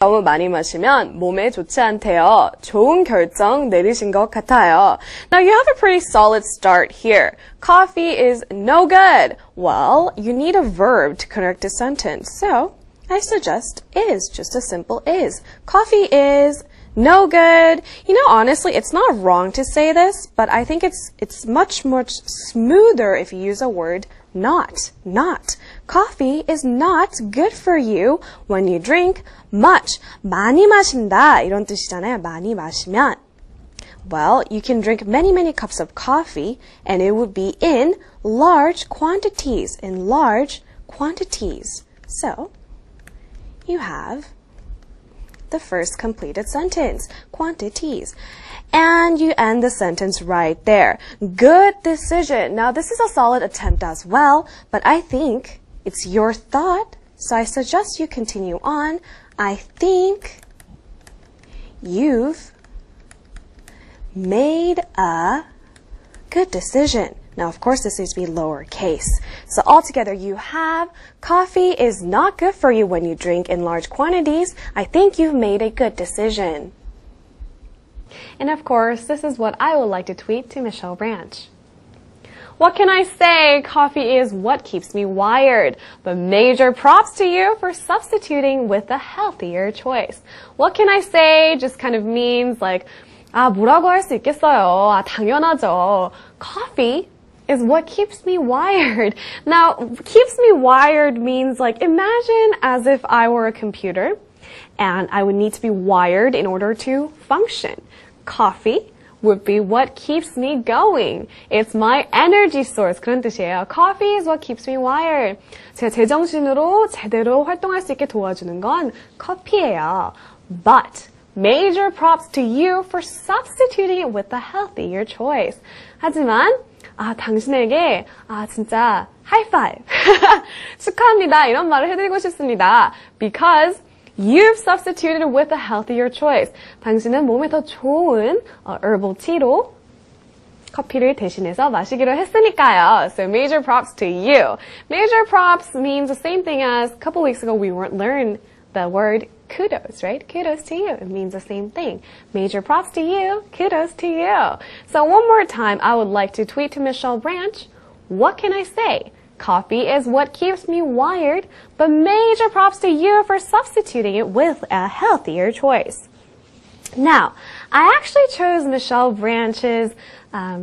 너무 많이 마시면 몸에 좋지 않대요. 좋은 결정 내리신 것 같아요. Now you have a pretty solid start here. Coffee is no good. Well, you need a verb to connect a sentence. So, I suggest is, just a simple is. Coffee is no good. You know, honestly, it's not wrong to say this, but I think it's much smoother if you use a word not. Coffee is not good for you when you drink much. 많이 마신다 이런 뜻이잖아요. 많이 마시면. Well, you can drink many cups of coffee and it would be in large quantities. So, you have the first completed sentence, quantities. And you end the sentence right there. Good decision. Now, this is a solid attempt as well, but I think it's your thought, so I suggest you continue on. I think you've made a good decision. Now, of course, this needs to be lowercase. So altogether, you have coffee is not good for you when you drink in large quantities. I think you've made a good decision. And of course, this is what I would like to tweet to Michelle Branch. What can I say? Coffee is what keeps me wired. But major props to you for substituting with a healthier choice. What can I say? Just kind of means like, 뭐라고 할 수 있겠어요. 당연하죠. Coffee is what keeps me wired. Now, keeps me wired means like, imagine as if I were a computer and I would need to be wired in order to function. Coffee would be what keeps me going. It's my energy source. 그런 뜻이에요. Coffee is what keeps me wired. 제 제정신으로 제대로 활동할 수 있게 도와주는 건 커피예요. But major props to you for substituting it with a healthier choice. 하지만 당신에게 진짜 하이파이브 축하합니다 이런 말을 해드리고 싶습니다. Because you've substituted with a healthier choice. 당신은 몸에 더 좋은 herbal tea로 커피를 대신해서 마시기로 했으니까요. So major props to you. Major props means the same thing as a couple weeks ago we learned the word kudos, right? Kudos to you. It means the same thing. Major props to you. Kudos to you. So one more time, I would like to tweet to Michelle Branch. What can I say? Coffee is what keeps me wired, but major props to you for substituting it with a healthier choice. Now, I actually chose Michelle Branch's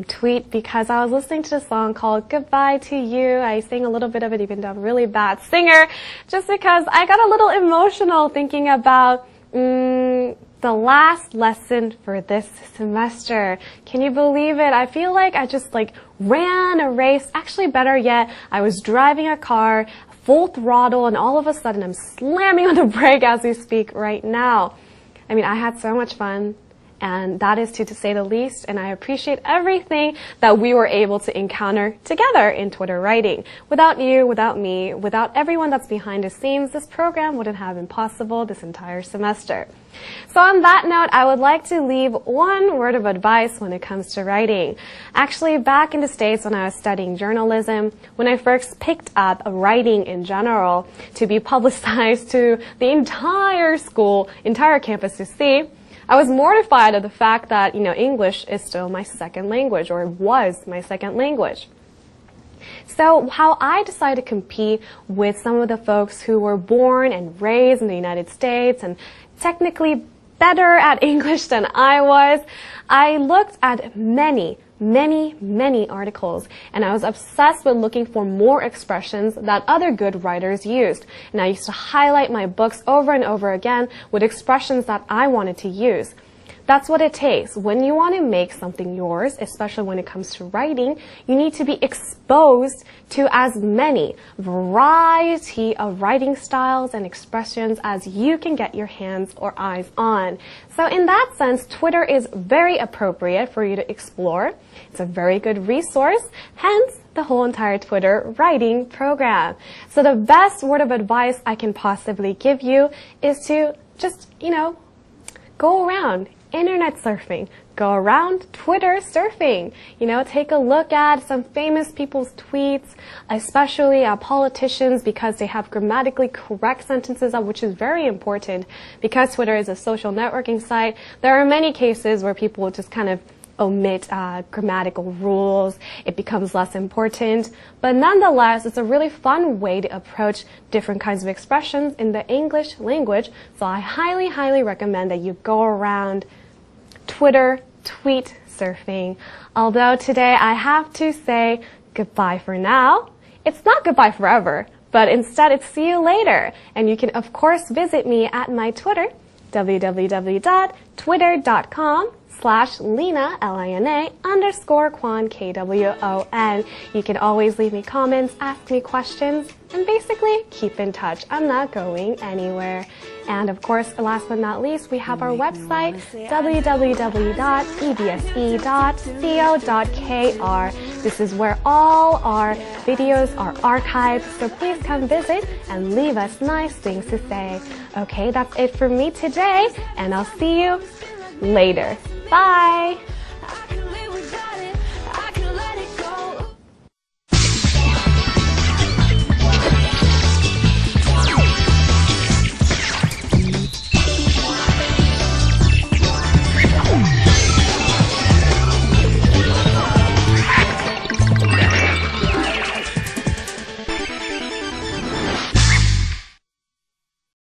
tweet because I was listening to the song called Goodbye to You. I sang a little bit of it even though I'm a really bad singer, just because I got a little emotional thinking about the last lesson for this semester. Can you believe it? I feel like I just ran a race. Actually, better yet, I was driving a car full throttle and all of a sudden I'm slamming on the brake as we speak right now. I mean, I had so much fun. And that is to say the least, and I appreciate everything that we were able to encounter together in Twitter writing. Without you, without me, without everyone that's behind the scenes, this program wouldn't have been possible this entire semester. So on that note, I would like to leave one word of advice when it comes to writing. Actually, back in the States when I was studying journalism, when I first picked up writing in general to be publicized to the entire school, entire campus to see, I was mortified of the fact that, English is still my second language, or was my second language. So how I decided to compete with some of the folks who were born and raised in the United States and technically better at English than I was, I looked at many articles, and I was obsessed with looking for more expressions that other good writers used. And I used to highlight my books over and over again with expressions that I wanted to use. That's what it takes. When you want to make something yours, especially when it comes to writing, you need to be exposed to as many variety of writing styles and expressions as you can get your hands or eyes on. So in that sense, Twitter is very appropriate for you to explore. It's a very good resource, hence the whole entire Twitter writing program. So the best word of advice I can possibly give you is to just, go around. Internet surfing. go around Twitter surfing. Take a look at some famous people's tweets, especially politicians, because they have grammatically correct sentences, which is very important. Because Twitter is a social networking site, there are many cases where people will just kind of omit grammatical rules. It becomes less important. But nonetheless, it's a really fun way to approach different kinds of expressions in the English language. So I highly, highly recommend that you go around Twitter tweet surfing. Although today I have to say goodbye for now. It's not goodbye forever, but instead it's see you later. And you can of course visit me at my Twitter, www.twitter.com/Lina, Lina _Kwon, KWON. You can always leave me comments, ask me questions, and basically keep in touch. I'm not going anywhere. And of course, last but not least, we have our website, www.ebse.co.kr. This is where all our videos are archived, so please come visit and leave us nice things to say. Okay, that's it for me today, and I'll see you later. Bye!